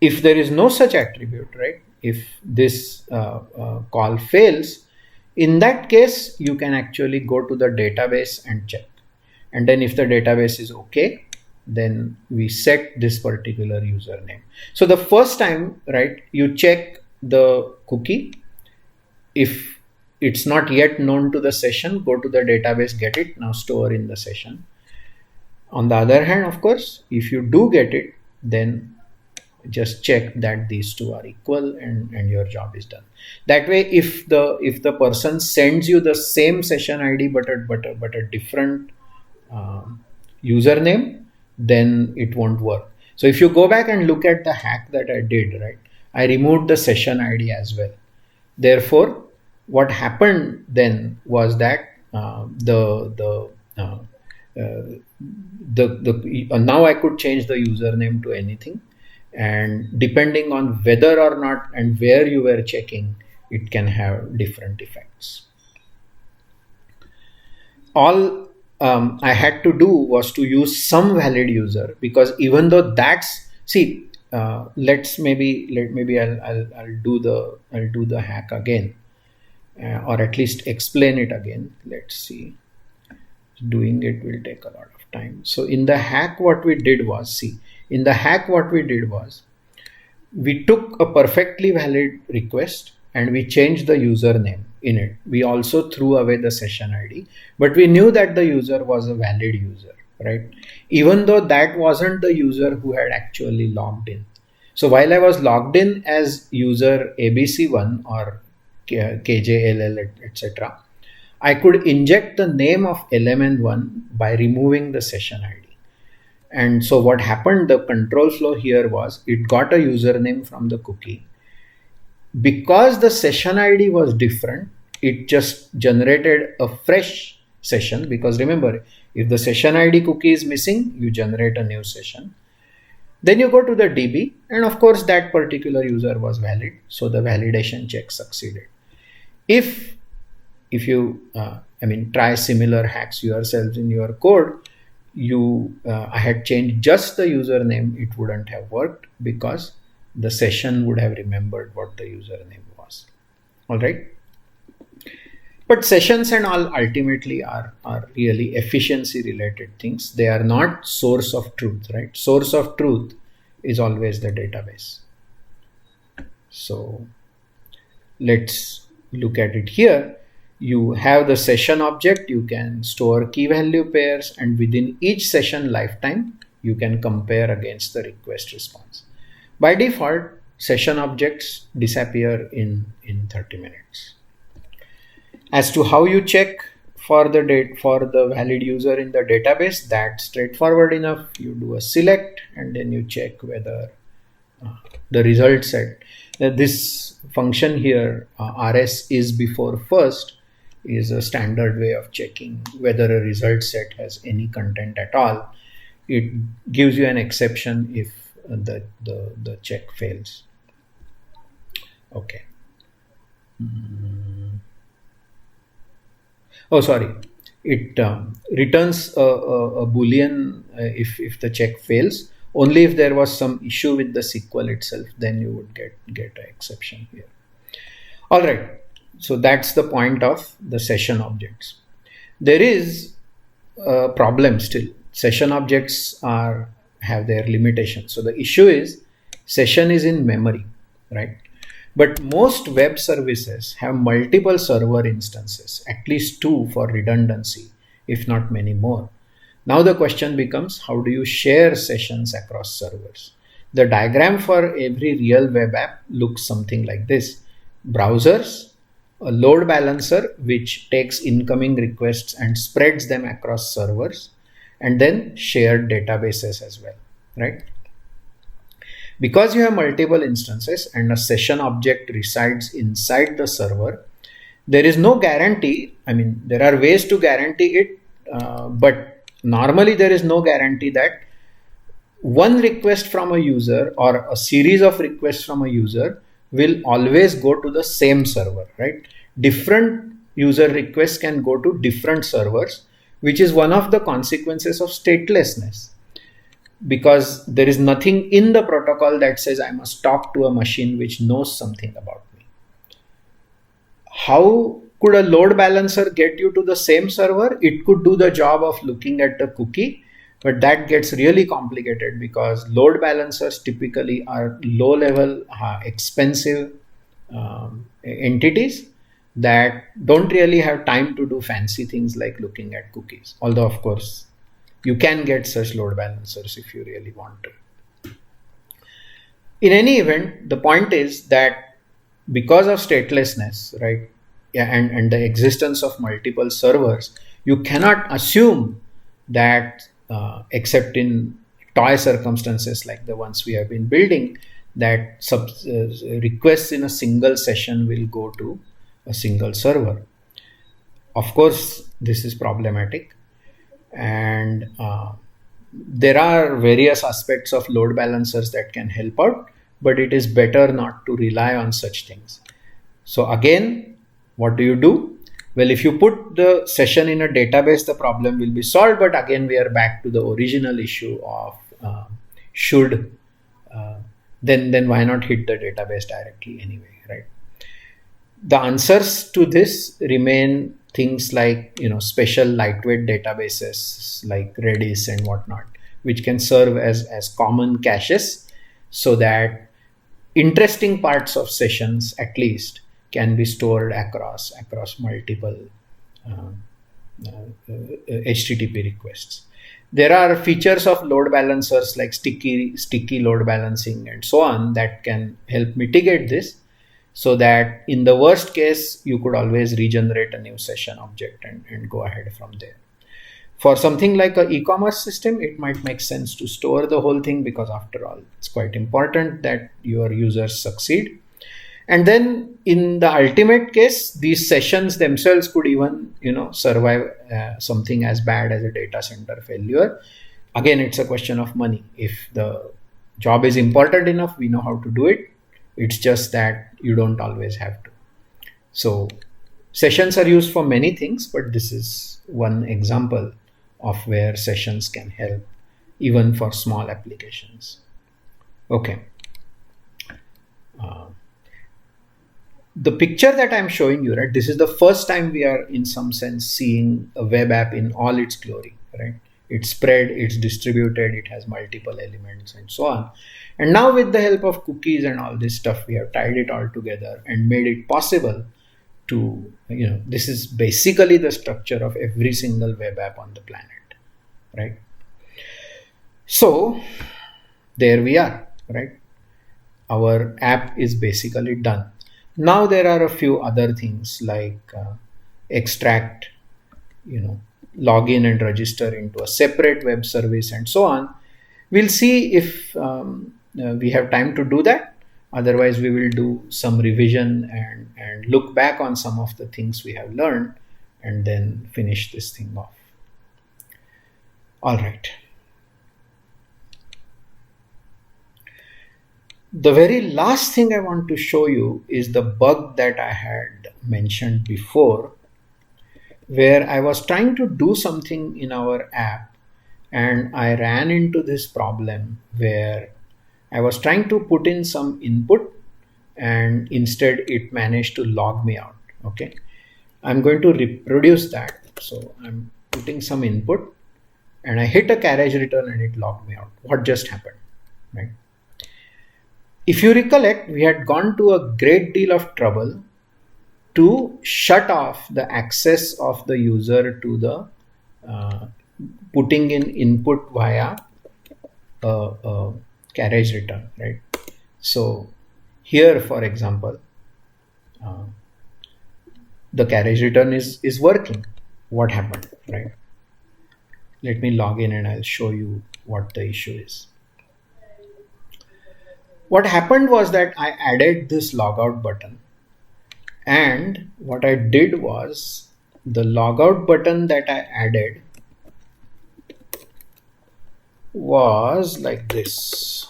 If there is no such attribute, right, if this call fails, in that case you can actually go to the database and check, and then if the database is okay, then we set this particular username. So the first time, right, you check the cookie. If it's not yet known to the session, go to the database, get it, now store in the session. On the other hand, of course, if you do get it, then just check that these two are equal, and your job is done. That way, if the person sends you the same session ID but a different username, then it won't work. So if you go back and look at the hack that I did, right, I removed the session ID as well. Therefore, what happened then was that now I could change the username to anything, and depending on whether or not and where you were checking, it can have different effects. All I had to do was to use some valid user, because even though that's, see, let's maybe I'll do the hack again, or at least explain it again. Let's see, doing it will take a lot of time. So in the hack, what we did was, we took a perfectly valid request and we changed the username in it. We also threw away the session ID, but we knew that the user was a valid user, right? Even though that wasn't the user who had actually logged in. So while I was logged in as user ABC1 or KJLL, etc., I could inject the name of LMN1 by removing the session ID. And so what happened, the control flow here was, it got a username from the cookie. Because the session ID was different, it just generated a fresh session, because remember, if the session ID cookie is missing, you generate a new session. Then you go to the DB, and of course that particular user was valid, so the validation check succeeded. If you try similar hacks yourselves in your code, I had changed just the username, it wouldn't have worked, because the session would have remembered what the username was. All right. But sessions and all ultimately are really efficiency related things. They are not source of truth, right? Source of truth is always the database. So let's look at it here. You have the session object, you can store key value pairs, and within each session lifetime, you can compare against the request response. By default, session objects disappear in 30 minutes. As to how you check for the valid user in the database, that's straightforward enough. You do a select and then you check whether the result set. This function here, rs is before first, is a standard way of checking whether a result set has any content at all. It gives you an exception if the check fails. Okay. Oh, sorry. It returns a boolean if the check fails. Only if there was some issue with the SQL itself, then you would get an exception here. All right. So that's the point of the session objects. There is a problem still. Session objects have their limitations. So the issue is session is in memory, right? But most web services have multiple server instances, at least two for redundancy, if not many more. Now the question becomes, how do you share sessions across servers? The diagram for every real web app looks something like this. Browsers, a load balancer which takes incoming requests and spreads them across servers, and then shared databases as well, right? Because you have multiple instances and a session object resides inside the server, there is no guarantee. I mean, there are ways to guarantee it, but normally there is no guarantee that one request from a user or a series of requests from a user will always go to the same server, right? Different user requests can go to different servers, which is one of the consequences of statelessness, because there is nothing in the protocol that says I must talk to a machine which knows something about me. How could a load balancer get you to the same server? It could do the job of looking at the cookie, but that gets really complicated because load balancers typically are low level, expensive entities that don't really have time to do fancy things like looking at cookies. Although, of course, you can get such load balancers if you really want to. In any event, the point is that because of statelessness, right, and the existence of multiple servers, you cannot assume that, except in toy circumstances like the ones we have been building, that requests in a single session will go to a single server. Of course, this is problematic, and there are various aspects of load balancers that can help out, but it is better not to rely on such things. So again, what do you do? Well, if you put the session in a database, the problem will be solved. But again, we are back to the original issue of then why not hit the database directly anyway, right? The answers to this remain things like, special lightweight databases like Redis and whatnot, which can serve as common caches, so that interesting parts of sessions at least can be stored across multiple HTTP requests. There are features of load balancers like sticky load balancing and so on that can help mitigate this, so that in the worst case, you could always regenerate a new session object and go ahead from there. For something like an e-commerce system, it might make sense to store the whole thing, because after all, it's quite important that your users succeed. And then in the ultimate case, these sessions themselves could even, survive something as bad as a data center failure. Again, it's a question of money. If the job is important enough, we know how to do it. It's just that you don't always have to. So sessions are used for many things, but this is one example of where sessions can help even for small applications. Okay. The picture that I'm showing you, right, this is the first time we are in some sense seeing a web app in all its glory, right? It's spread, it's distributed, it has multiple elements and so on. And now with the help of cookies and all this stuff, we have tied it all together and made it possible to, this is basically the structure of every single web app on the planet, right? So there we are, right? Our app is basically done. Now there are a few other things like extract, log in and register into a separate web service and so on. We'll see if we have time to do that. Otherwise, we will do some revision and look back on some of the things we have learned and then finish this thing off. All right. The very last thing I want to show you is the bug that I had mentioned before, where I was trying to do something in our app and I ran into this problem where I was trying to put in some input and instead it managed to log me out. Okay. I'm going to reproduce that. So I'm putting some input and I hit a carriage return and it logged me out. What just happened, right? If you recollect, we had gone to a great deal of trouble to shut off the access of the user to the putting in input via a carriage return, right? So here, for example, the carriage return is working. What happened, right? Let me log in and I'll show you what the issue is. What happened was that I added this logout button, and what I did was the logout button that I added was like this.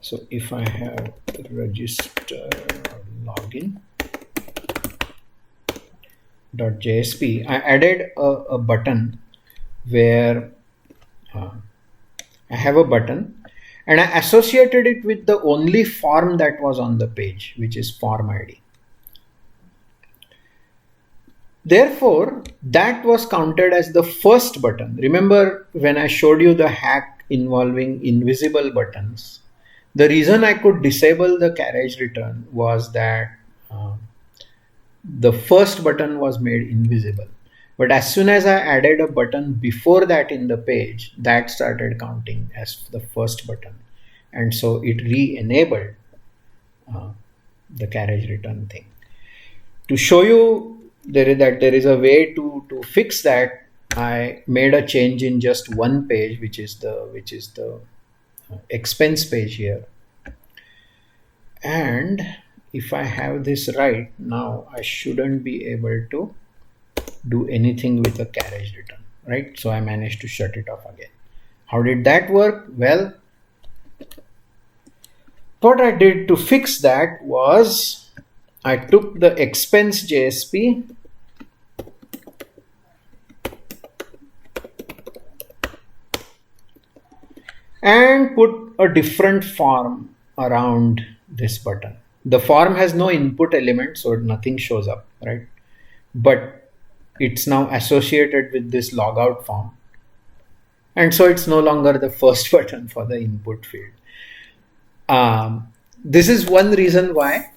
So if I have register login .jsp, I added a button where I have a button and I associated it with the only form that was on the page, which is form ID. Therefore, that was counted as the first button. Remember when I showed you the hack involving invisible buttons? The reason I could disable the carriage return was that the first button was made invisible. But as soon as I added a button before that in the page, that started counting as the first button. And so it re-enabled the carriage return thing. To show you there is a way to fix that, I made a change in just one page, which is the expense page here. And if I have this right, now I shouldn't be able to do anything with a carriage return, right? So I managed to shut it off again. How did that work? Well, what I did to fix that was I took the expense JSP and put a different form around this button. The form has no input element, so nothing shows up, right? But it's now associated with this logout form. And so it's no longer the first button for the input field. This is one reason why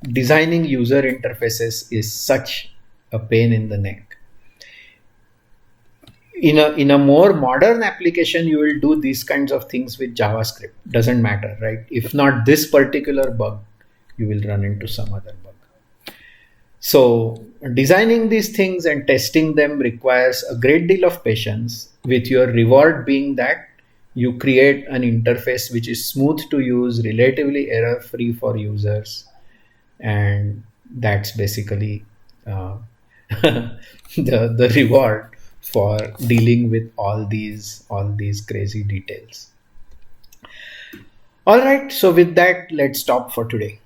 designing user interfaces is such a pain in the neck. In a more modern application, you will do these kinds of things with JavaScript. Doesn't matter, right? If not this particular bug, you will run into some other bug. So designing these things and testing them requires a great deal of patience, with your reward being that you create an interface which is smooth to use, relatively error-free for users, and that's basically the reward for dealing with all these crazy details. All right, so with that, let's stop for today.